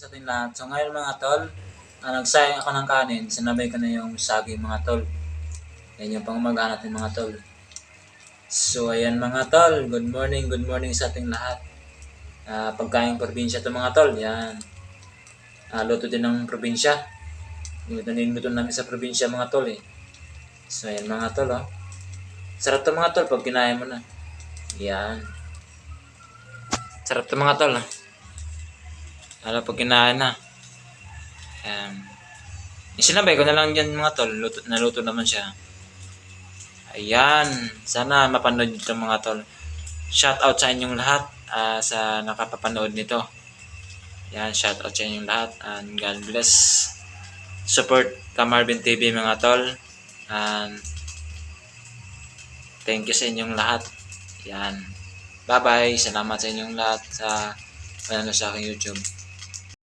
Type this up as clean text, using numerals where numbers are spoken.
Sa ating lahat. So ngayon mga tol, nagsayang ako ng kanin, sinabay ko na yung saging mga tol. Yan yung pangmaga natin mga tol. So ayan mga tol, good morning sa ating lahat. Pagkain probinsya to mga tol, yan. Luto din ng probinsya. Niluto namin sa probinsya mga tol eh. So ayan mga tol oh. Sarap to mga tol pag kinain mo na. Yan. Sarap to mga tol ah. Lalo pag kinain na. Isinabay ko na lang dyan mga tol. Naluto naman siya. Ayan. Sana mapanood nyo ito mga tol. Shout out sa inyong lahat sa nakapapanood nito. Ayan. Shout out sa inyong lahat. And God bless. Support ka Marvin TV mga tol. And thank you sa inyong lahat. Ayan. Bye bye. Salamat sa inyong lahat sa panalo sa aking YouTube.